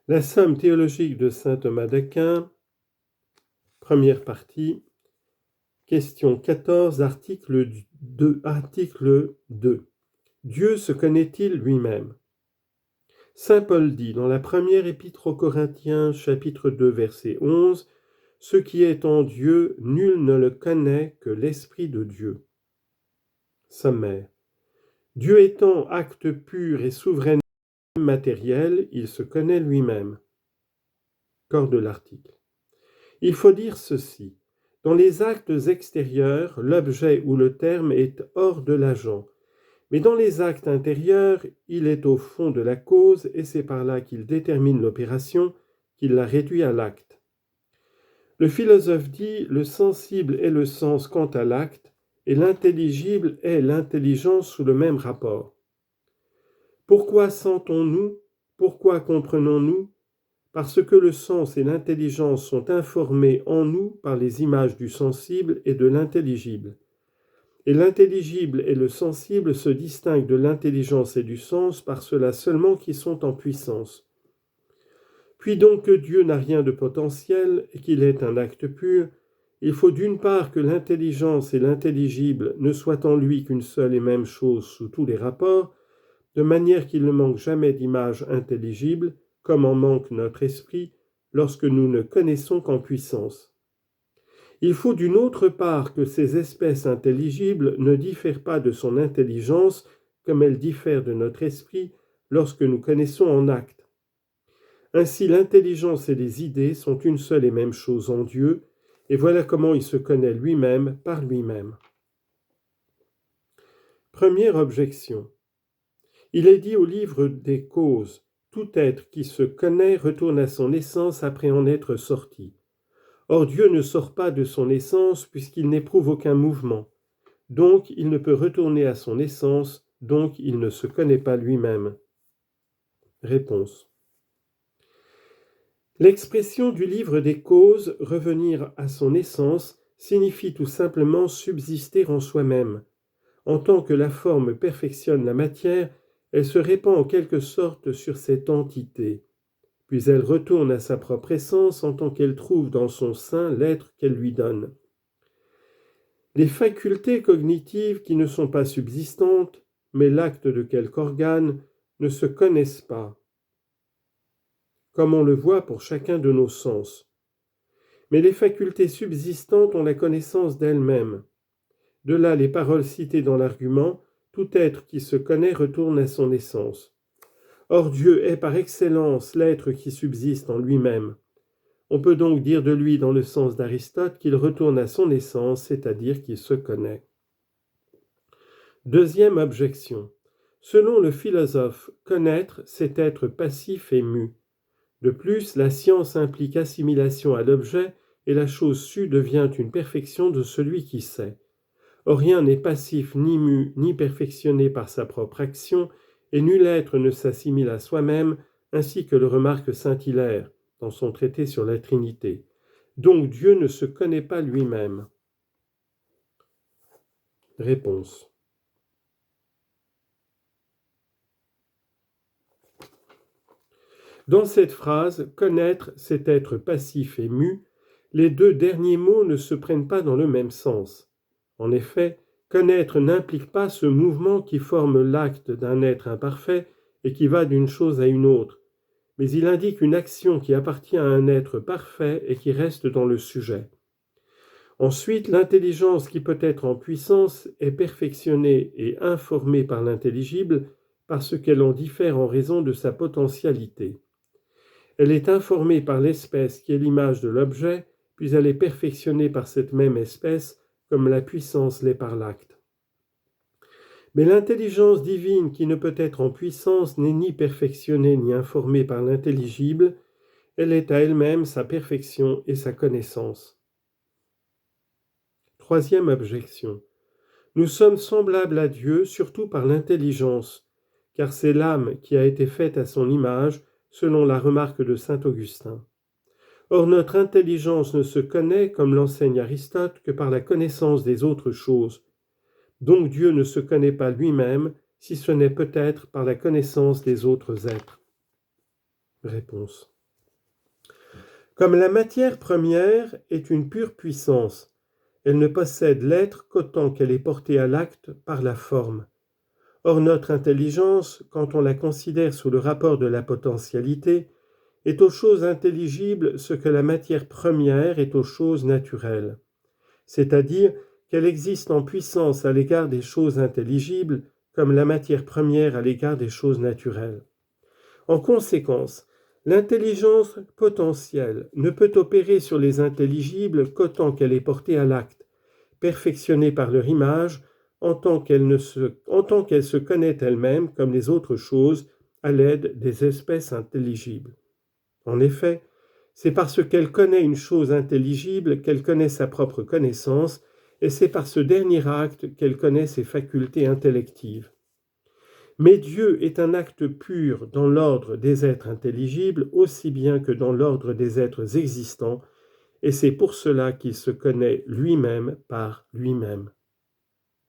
La somme théologique de saint Thomas d'Aquin, première partie, question 14, article 2. Dieu se connaît-il lui-même? Saint Paul dit dans la première épître aux Corinthiens, chapitre 2, verset 11, « Ce qui est en Dieu, nul ne le connaît que l'Esprit de Dieu. » Sommaire. Dieu étant acte pur et souverainement matériel, il se connaît lui-même. Corps de l'article. Il faut dire ceci. Dans les actes extérieurs, l'objet ou le terme est hors de l'agent. Mais dans les actes intérieurs, il est au fond de la cause et c'est par là qu'il détermine l'opération, qu'il la réduit à l'acte. Le philosophe dit « le sensible est le sens quant à l'acte et l'intelligible est l'intelligence sous le même rapport. » Pourquoi sentons-nous? Pourquoi comprenons-nous? Parce que le sens et l'intelligence sont informés en nous par les images du sensible et de l'intelligible. Et l'intelligible et le sensible se distinguent de l'intelligence et du sens par ceux-là seulement qui sont en puissance. Puis donc que Dieu n'a rien de potentiel et qu'il est un acte pur, il faut d'une part que l'intelligence et l'intelligible ne soient en lui qu'une seule et même chose sous tous les rapports, de manière qu'il ne manque jamais d'image intelligible, comme en manque notre esprit, lorsque nous ne connaissons qu'en puissance. Il faut d'une autre part que ces espèces intelligibles ne diffèrent pas de son intelligence, comme elles diffèrent de notre esprit, lorsque nous connaissons en acte. Ainsi l'intelligence et les idées sont une seule et même chose en Dieu, et voilà comment il se connaît lui-même par lui-même. Première objection. Il est dit au livre des causes, tout être qui se connaît retourne à son essence après en être sorti. Or Dieu ne sort pas de son essence puisqu'il n'éprouve aucun mouvement. Donc il ne peut retourner à son essence, donc il ne se connaît pas lui-même. Réponse. L'expression du livre des causes, revenir à son essence, signifie tout simplement subsister en soi-même. En tant que la forme perfectionne la matière, elle se répand en quelque sorte sur cette entité. Puis elle retourne à sa propre essence en tant qu'elle trouve dans son sein l'être qu'elle lui donne. Les facultés cognitives qui ne sont pas subsistantes, mais l'acte de quelque organe, ne se connaissent pas, comme on le voit pour chacun de nos sens. Mais les facultés subsistantes ont la connaissance d'elles-mêmes. De là les paroles citées dans l'argument, tout être qui se connaît retourne à son essence. Or Dieu est par excellence l'être qui subsiste en lui-même. On peut donc dire de lui dans le sens d'Aristote qu'il retourne à son essence, c'est-à-dire qu'il se connaît. Deuxième objection. Selon le philosophe, connaître, c'est être passif et mu. De plus, la science implique assimilation à l'objet et la chose sue devient une perfection de celui qui sait. Or rien n'est passif ni mu ni perfectionné par sa propre action, et nul être ne s'assimile à soi-même, ainsi que le remarque saint Hilaire dans son traité sur la Trinité. Donc Dieu ne se connaît pas lui-même. Réponse. Dans cette phrase, connaître, c'est être passif et mu, les deux derniers mots ne se prennent pas dans le même sens. En effet, connaître n'implique pas ce mouvement qui forme l'acte d'un être imparfait et qui va d'une chose à une autre, mais il indique une action qui appartient à un être parfait et qui reste dans le sujet. Ensuite, l'intelligence qui peut être en puissance est perfectionnée et informée par l'intelligible parce qu'elle en diffère en raison de sa potentialité. Elle est informée par l'espèce qui est l'image de l'objet, puis elle est perfectionnée par cette même espèce, comme la puissance l'est par l'acte. Mais l'intelligence divine qui ne peut être en puissance n'est ni perfectionnée ni informée par l'intelligible, elle est à elle-même sa perfection et sa connaissance. Troisième objection. Nous sommes semblables à Dieu surtout par l'intelligence, car c'est l'âme qui a été faite à son image, selon la remarque de saint Augustin. Or notre intelligence ne se connaît, comme l'enseigne Aristote, que par la connaissance des autres choses. Donc Dieu ne se connaît pas lui-même, si ce n'est peut-être par la connaissance des autres êtres. Réponse. Comme la matière première est une pure puissance, elle ne possède l'être qu'autant qu'elle est portée à l'acte par la forme. Or notre intelligence, quand on la considère sous le rapport de la potentialité, est aux choses intelligibles ce que la matière première est aux choses naturelles, c'est-à-dire qu'elle existe en puissance à l'égard des choses intelligibles comme la matière première à l'égard des choses naturelles. En conséquence, l'intelligence potentielle ne peut opérer sur les intelligibles qu'autant qu'elle est portée à l'acte, perfectionnée par leur image, en tant qu'elle se connaît elle-même comme les autres choses à l'aide des espèces intelligibles. En effet, c'est parce qu'elle connaît une chose intelligible qu'elle connaît sa propre connaissance, et c'est par ce dernier acte qu'elle connaît ses facultés intellectives. Mais Dieu est un acte pur dans l'ordre des êtres intelligibles aussi bien que dans l'ordre des êtres existants, et c'est pour cela qu'il se connaît lui-même par lui-même.